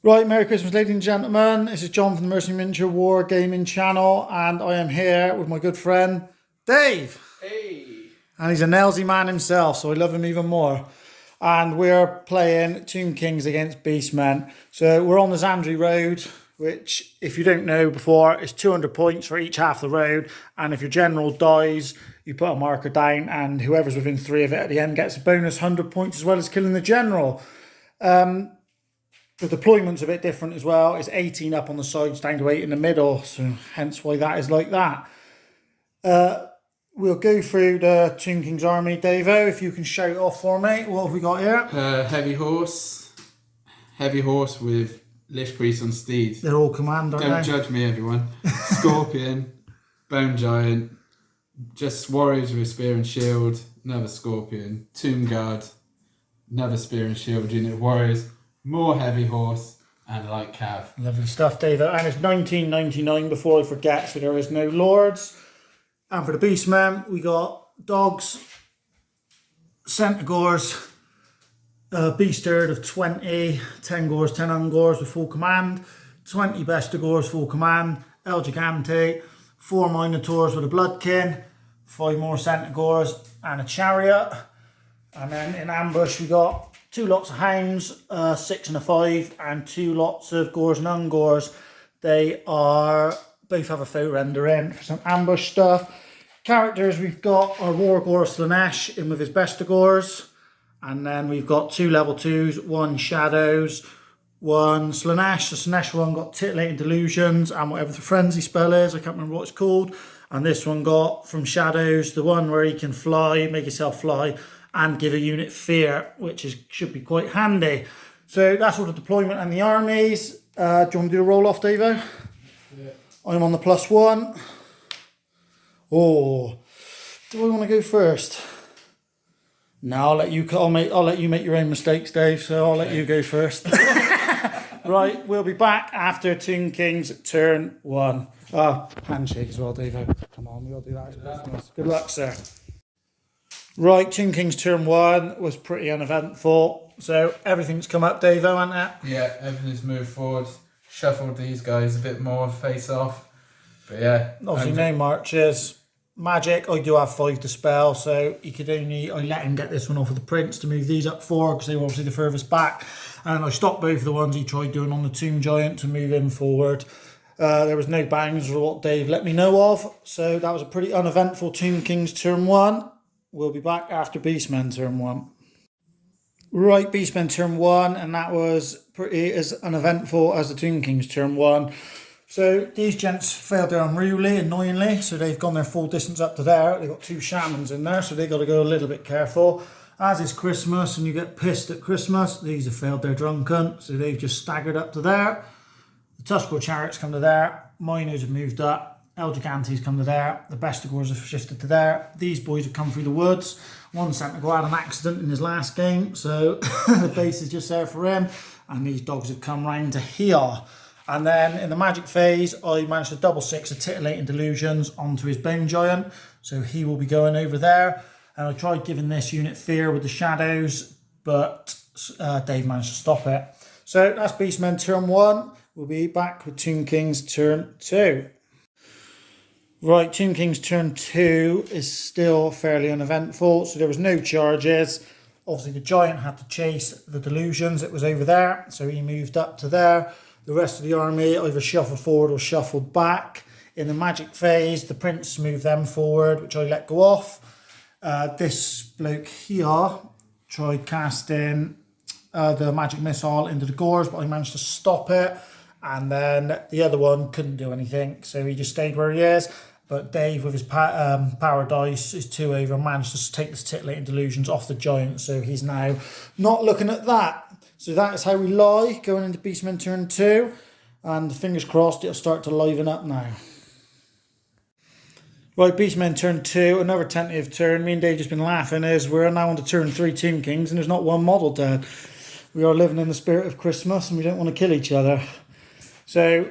Right, Merry Christmas, ladies and gentlemen. This is John from the Mercenary Miniature War Gaming channel, and I am here with my good friend, Dave. Hey! And he's a Nailsy man himself, so I love him even more. And we're playing Tomb Kings against Beastmen. So we're on the Zandri Road, which, if you don't know before, is 200 points for each half of the road. And if your general dies, you put a marker down, and whoever's within 3 of it at the end gets a bonus 100 points as well as killing the general. The deployment's a bit different as well. It's 18 up on the sides, down to 8 in the middle, so hence why that is like that. We'll go through the Tomb Kings army. Davo, if you can shout it off for me. What have we got here? Heavy horse with Lich Priest on steed. They're all command, aren't Don't they? judge me, everyone. Scorpion, Bone Giant, just warriors with spear and shield, another Scorpion, Tomb Guard, another spear and shield unit of warriors, more heavy horse, and light cav. Lovely stuff, Davo. And it's 1999 before I forget, so there is no lords. And for the Beastmen, we got dogs, Centaurs, Beast Herd of 20, 10 Gores, 10 Ungores with full command, 20 Bestigores full command, El Gigante, 4 Minotaurs with a Bloodkin, 5 more Centaurs and a Chariot. And then in ambush we got 2 lots of Hounds, 6 and a 5, and 2 lots of Gores and Ungores. They are both have a faux render in for some ambush stuff. Characters, we've got our Wargore Slanesh in with his Bestigores. And then we've got 2 level 2s, 1 Shadows, 1 Slanesh. The Slanesh one got Titillating Delusions and whatever the frenzy spell is, I can't remember what it's called. And this one got from Shadows, the one where he can fly, make himself fly, and give a unit fear, which should be quite handy. So that's all the deployment and the armies. Do you want to do a roll off, Davo? Yeah. I'm on the +1. Oh, do I want to go first? No, I'll let you make your own mistakes, Dave. So I'll let you go first. Right, we'll be back after Tomb Kings turn 1. Handshake as well, Davo. Come on, we'll do that. Good luck, sir. Right, Tomb Kings turn 1 was pretty uneventful. So everything's come up, Davo, hasn't it? Yeah, everything's moved forward. Shuffled these guys a bit more face off. But yeah. Obviously no marches. Magic, I do have 5 to spell, so I let him get this one off of the Prince to move these up 4 because they were obviously the furthest back. And I stopped both of the ones he tried doing on the Tomb Giant to move him forward. There was no bangs or what Dave let me know of, so that was a pretty uneventful Tomb Kings turn 1. We'll be back after Beastmen turn 1. Right, Beastmen turn 1, and that was pretty as uneventful as the Tomb Kings turn 1. So these gents failed their unruly, annoyingly, so they've gone their full distance up to there. They've got 2 shamans in there, so they've got to go a little bit careful. As it's Christmas and you get pissed at Christmas, these have failed their drunken, so they've just staggered up to there. The Tuscarora Chariots come to there, Miners have moved up, El Gigantes come to there, the Bestigores have shifted to there. These boys have come through the woods. One Centaur had an accident in his last game, so the base is just there for him, and these dogs have come round to here. And then in the magic phase, I managed to double 6 of Titillating Delusions onto his Bone Giant. So he will be going over there. And I tried giving this unit fear with the Shadows, but Dave managed to stop it. So that's Beastmen turn 1. We'll be back with Tomb Kings turn 2. Right, Tomb Kings turn 2 is still fairly uneventful. So there was no charges. Obviously the Giant had to chase the Delusions. It was over there. So he moved up to there. The rest of the army either shuffled forward or shuffled back. In the magic phase, the Prince moved them forward, which I let go off. This bloke here tried casting the magic missile into the Gores, but I managed to stop it. And then the other one couldn't do anything, so he just stayed where he is. But Dave, with his power dice, his 2 over, managed to take the Titillating Delusions off the Giant, so he's now not looking at that. So that is how we lie going into Beastmen turn 2. And fingers crossed it'll start to liven up now. Right, Beastmen turn 2, another tentative turn. Me and Dave just been laughing as we're now on to turn 3 Tomb Kings and there's not one model dead. We are living in the spirit of Christmas and we don't want to kill each other. So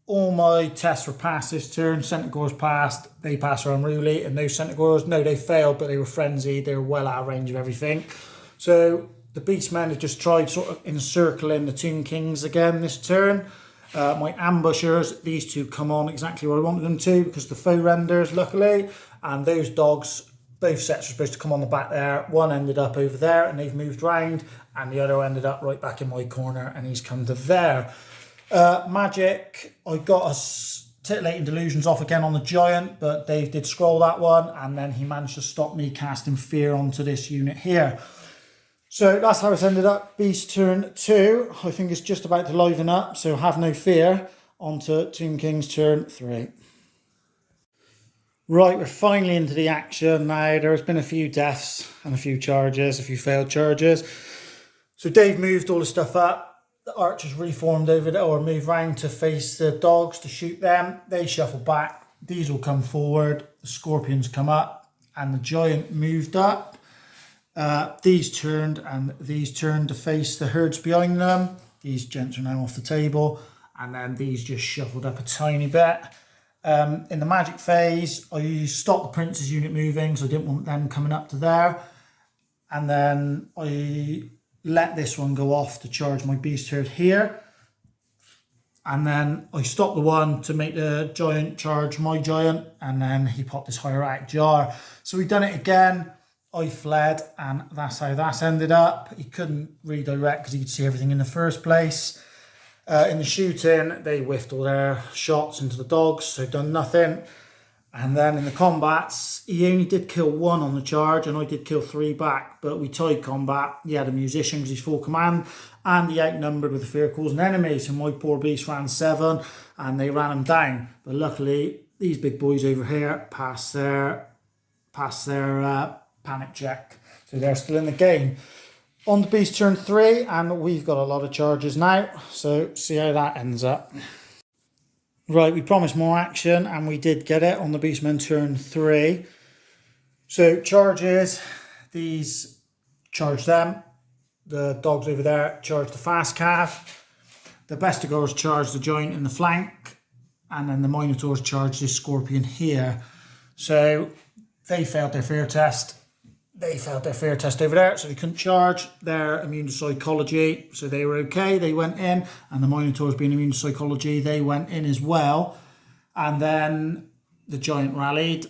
all my tests were passed this turn. Centaurs passed, they passed our unruly, and those Centaurs, no, they failed, but they were frenzied. They were well out of range of everything. So the Beastmen have just tried sort of encircling the Tomb Kings again this turn. My ambushers, these two come on exactly where I wanted them to because the foe renders, luckily, and those dogs, both sets were supposed to come on the back there. One ended up over there and they've moved round, and the other ended up right back in my corner and he's come to there. Magic, I got us titillating delusions off again on the giant, but Dave did scroll that one, and then he managed to stop me casting fear onto this unit here. So that's how it's ended up. Beast turn 2. I think it's just about to liven up, so have no fear. On to Tomb King's turn 3. Right, we're finally into the action now. There's been a few deaths and a few charges, a few failed charges. So Dave moved all the stuff up. The archers reformed over there, or moved round to face the dogs to shoot them. They shuffle back. These will come forward. The scorpions come up, and the giant moved up. These turned and these turned to face the herds behind them. These gents are now off the table, and then these just shuffled up a tiny bit. In the magic phase, I stopped the prince's unit moving, so I didn't want them coming up to there. And then I let this one go off to charge my beast herd here. And then I stopped the one to make the giant charge my giant, and then he popped this hieratic jar. So we done it again. I fled, and that's how that's ended up. He couldn't redirect because he could see everything in the first place. In the shooting, they whiffed all their shots into the dogs, so done nothing. And then in the combats, he only did kill 1 on the charge, and I did kill 3 back, but we tied combat. He had a musician because he's full command, and he outnumbered with the fear-causing enemy, so my poor beast ran 7, and they ran him down. But luckily, these big boys over here passed their panic check, so they're still in the game. On the beast turn 3, and we've got a lot of charges now, so see how that ends up. Right, we promised more action, and we did get it on the Beastmen turn 3. So charges, these charge them. The dogs over there charge the fast calf. The Bestigors charge the giant in the flank, and then the Minotaurs charge this scorpion here. So they failed their fear test. They failed their fear test over there, so they couldn't charge. They're immune to psychology, so they were okay. They went in, and the Minotaurs being immune to psychology, they went in as well. And then the giant rallied.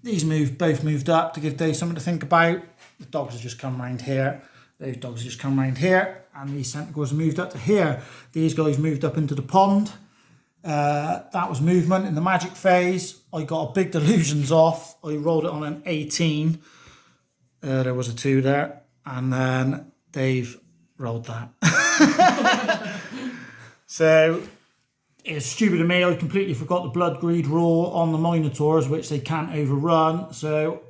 These both moved up to give Dave something to think about. The dogs have just come round here. Those dogs have just come round here, and these Centaurs moved up to here. These guys moved up into the pond. That was movement. In the magic phase, I got a big delusions off. I rolled it on an 18. There was a 2 there, and then Dave rolled that. So it was stupid of me. I completely forgot the blood greed rule on the Minotaurs, which they can't overrun. So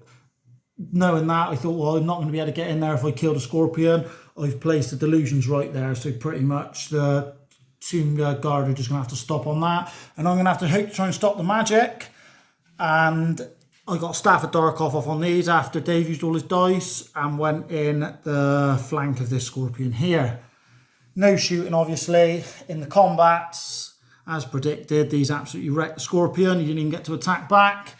knowing that, I thought, well, I'm not going to be able to get in there if I kill the scorpion. I've placed the delusions right there, so pretty much the Tomb Guard are just going to have to stop on that, and I'm going to have to hope to try and stop the magic. And I got Staff of Darkoff off on these after Dave used all his dice and went in the flank of this scorpion here. No shooting, obviously. In the combats, as predicted, these absolutely wrecked the scorpion. He didn't even get to attack back.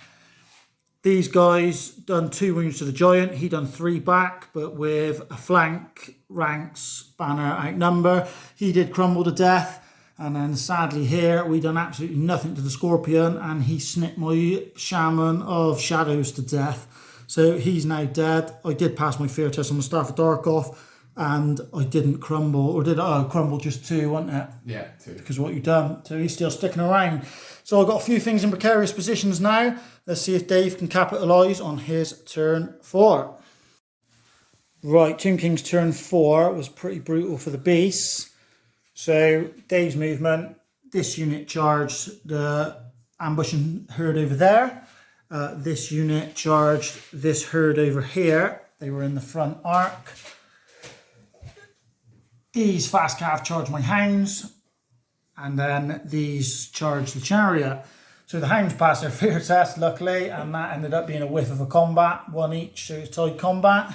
These guys done 2 wounds to the giant. He done 3 back, but with a flank, ranks, banner, outnumber. He did crumble to death. And then sadly here, we done absolutely nothing to the scorpion, and he snipped my shaman of shadows to death. So he's now dead. I did pass my fear test on the Staff of Darkoff, and I didn't crumble, or did I? Crumble just 2, wasn't it? Yeah, 2. Because what you've done. So he's still sticking around. So I've got a few things in precarious positions now. Let's see if Dave can capitalise on his turn 4. Right, Tomb King's turn 4 was pretty brutal for the beasts. So Dave's movement, this unit charged the ambushing herd over there. This unit charged this herd over here. They were in the front arc. These fast calf charged my hounds, and then these charged the chariot. So the hounds passed their fear test, luckily, and that ended up being a whiff of a combat, 1 each, so it's tied combat.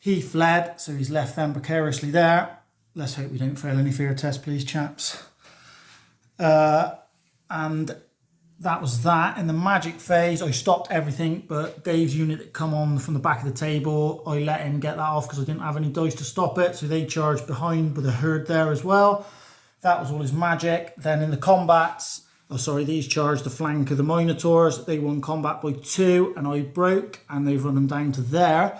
He fled, so he's left them precariously there. Let's hope we don't fail any fear tests, please, chaps. And that was that. In the magic phase, I stopped everything but Dave's unit that come on from the back of the table. I let him get that off because I didn't have any dice to stop it, so they charged behind with a herd there as well. That was all his magic. Then in the combats, these charged the flank of the Minotaurs. They won combat by 2 and I broke, and they've run them down to there.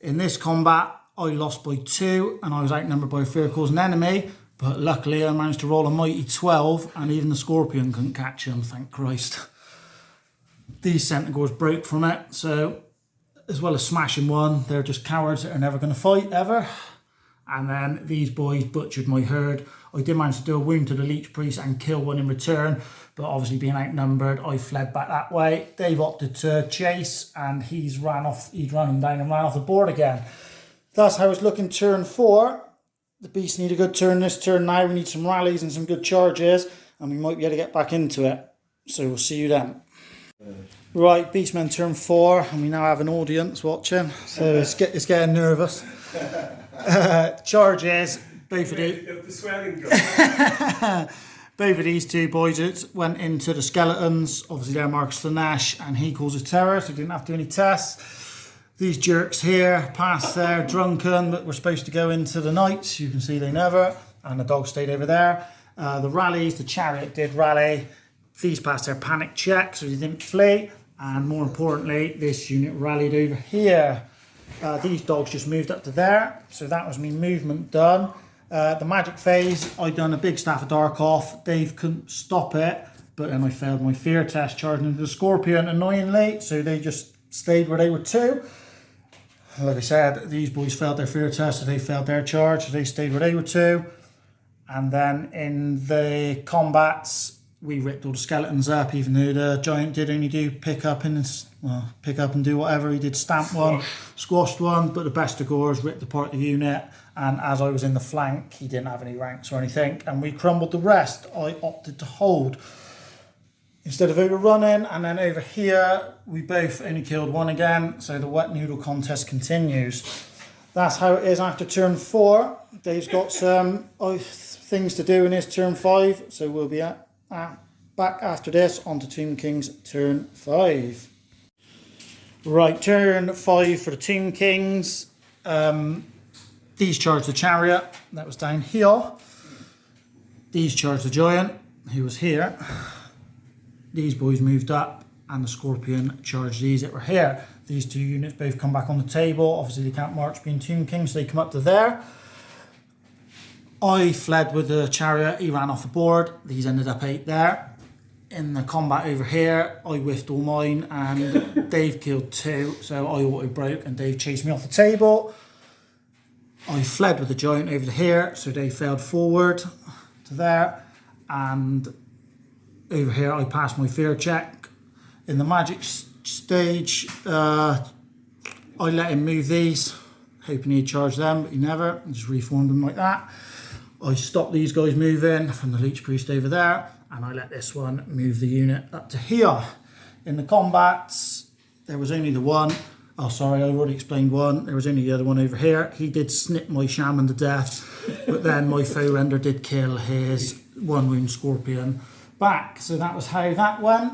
In this combat, I lost by 2 and I was outnumbered by a fear-causing enemy. But luckily I managed to roll a mighty 12 and even the Scorpion couldn't catch him, thank Christ. These Centaurs broke from it, so as well as smashing one, they're just cowards that are never going to fight ever. And then these boys butchered my herd. I did manage to do a wound to the Leech Priest and kill one in return, but obviously being outnumbered, I fled back that way. Dave opted to chase and he'd run them down and ran off the board again. That's how it's looking turn 4. The beasts need a good turn this turn now. We need some rallies and some good charges, and we might be able to get back into it. So we'll see you then. Right, Beastmen turn 4, and we now have an audience watching, so it's getting nervous. Charges, both of these two boys went into the skeletons. Obviously they're Marcus Lanesh, and he causes terror, so he didn't have to do any tests. These jerks here passed there drunken, but we're supposed to go into the knights. You can see they never, and the dog stayed over there. The rallies, the chariot did rally. These passed their panic check, so they didn't flee. And more importantly, this unit rallied over here. These dogs just moved up to there, so that was me movement done. The magic phase, I done a big Staff of Dark off. Dave couldn't stop it, but then I failed my fear test charging into the Scorpion annoyingly, so they just stayed where they were 2. Like I said, these boys failed their fear test, so they failed their charge, so they stayed where they were 2. And then in the combats, we ripped all the skeletons up, even though the giant did only do pick up and do whatever. He did stamp one, squashed one, but the Bestigors ripped apart the unit. And as I was in the flank, he didn't have any ranks or anything, and we crumbled the rest. I opted to hold instead of overrunning, and then over here we both only killed one again, so the wet noodle contest continues. That's how it is after turn 4. Dave's got some things to do in his turn 5, so we'll be back after this on to Tomb King's turn 5. Right, turn 5 for the Tomb Kings. These charged the chariot, that was down here. These charged the giant, who was here. These boys moved up, and the Scorpion charged these that were here. These 2 units both come back on the table. Obviously they can't march being Tomb Kings, so they come up to there. I fled with the chariot, he ran off the board. These ended up 8 there. In the combat over here, I whiffed all mine, and Dave killed 2, so I auto broke, and Dave chased me off the table. I fled with the giant over to here, so they failed forward to there, and over here I passed my fear check. In the magic stage, I let him move these, hoping he'd charge them, but he never. I just reformed them like that. I stopped these guys moving from the Leech Priest over there, and I let this one move the unit up to here. In the combats, there was only the one. Oh, sorry, I already explained one. There was only the other one over here. He did snip my shaman to death, but then my foe render did kill his 1 wound Scorpion back. So that was how that went.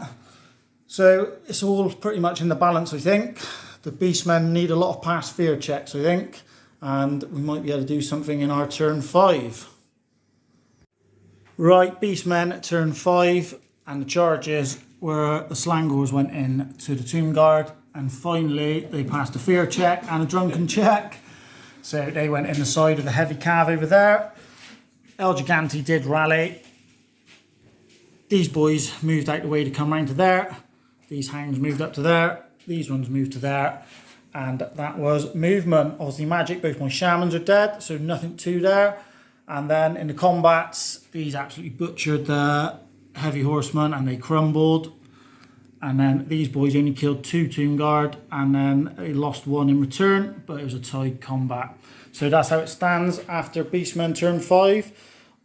So it's all pretty much in the balance, I think. The Beastmen need a lot of past fear checks, I think, and we might be able to do something in our turn 5. Right, Beastmen turn 5, and the charges were the Slangors went in to the Tomb Guard, and finally they passed a fear check and a drunken check. So they went in the side of the heavy cav over there. El Gigante did rally. These boys moved out the way to come round to there. These hounds moved up to there. These ones moved to there. And that was movement. Obviously magic, both my shamans are dead, so nothing to there. And then in the combats, these absolutely butchered the heavy horsemen and they crumbled. And then these boys only killed 2 Tomb Guard, and then they lost 1 in return, but it was a tied combat. So that's how it stands after Beastmen turn 5.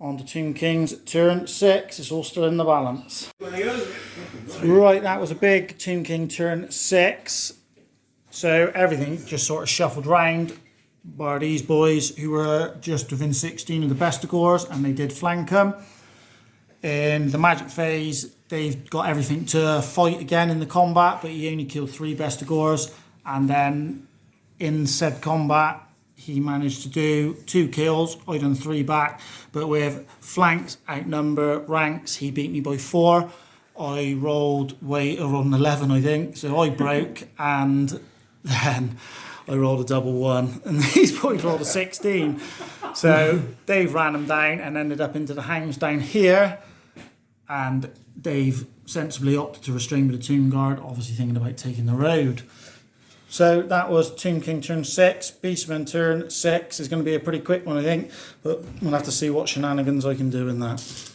On to Tomb Kings turn 6. It's all still in the balance. Right, that was a big Tomb King turn 6. So everything just sort of shuffled round by these boys who were just within 16 of the Bestigors, and they did flank them. In the magic phase, they've got everything to fight again in the combat, but he only killed 3 Bestigors. And then in said combat, he managed to do 2 kills. I done 3 back, but with flanks, outnumber, ranks, he beat me by 4. I rolled around 11, I think, so I broke, and then I rolled a double 1, and these boys rolled a 16. So Dave ran them down and ended up into the hounds down here, and Dave sensibly opted to restrain with the Tomb Guard, obviously thinking about taking the road. So that was Tomb King turn 6, Beastmen turn 6. It's going to be a pretty quick one, I think, but we'll have to see what shenanigans I can do in that.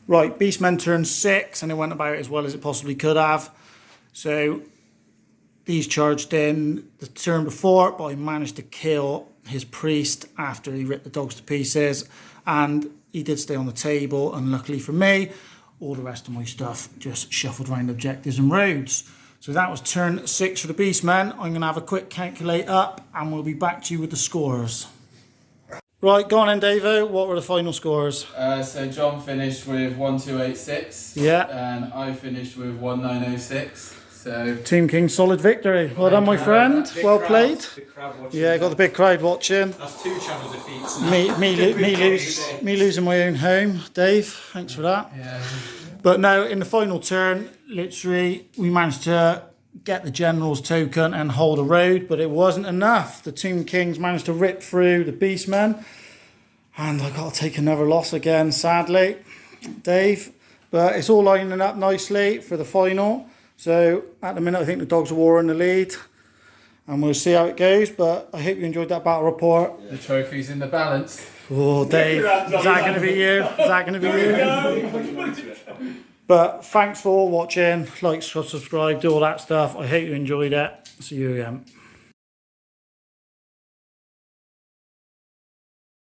Right, Beastmen turn 6, and it went about as well as it possibly could have. So these charged in the turn before, but I managed to kill his priest after he ripped the dogs to pieces, and he did stay on the table, and luckily for me, all the rest of my stuff just shuffled around objectives and roads. So that was turn 6 for the Beastmen. I'm going to have a quick calculate up, and we'll be back to you with the scores. Right, go on then, Davo. What were the final scores? So John finished with 1286. Yeah. And I finished with 1906. So Tomb King, solid victory. Well done, my friend. Well played. Big crowd Yeah, got the big crowd watching. That's 2 channel defeats. Me losing my own home. Dave, thanks for that. yeah. But no, in the final turn, literally, we managed to get the General's token and hold a road, but it wasn't enough. The Tomb Kings managed to rip through the Beastmen, and I got to take another loss again, sadly, Dave. But it's all lining up nicely for the final. So at the minute, I think the Dogs of War are in the lead, and we'll see how it goes. But I hope you enjoyed that battle report. The trophy's in the balance. Oh, Dave, is that going to be you? Is that going to be you? But thanks for watching. Like, subscribe, do all that stuff. I hope you enjoyed it. See you again.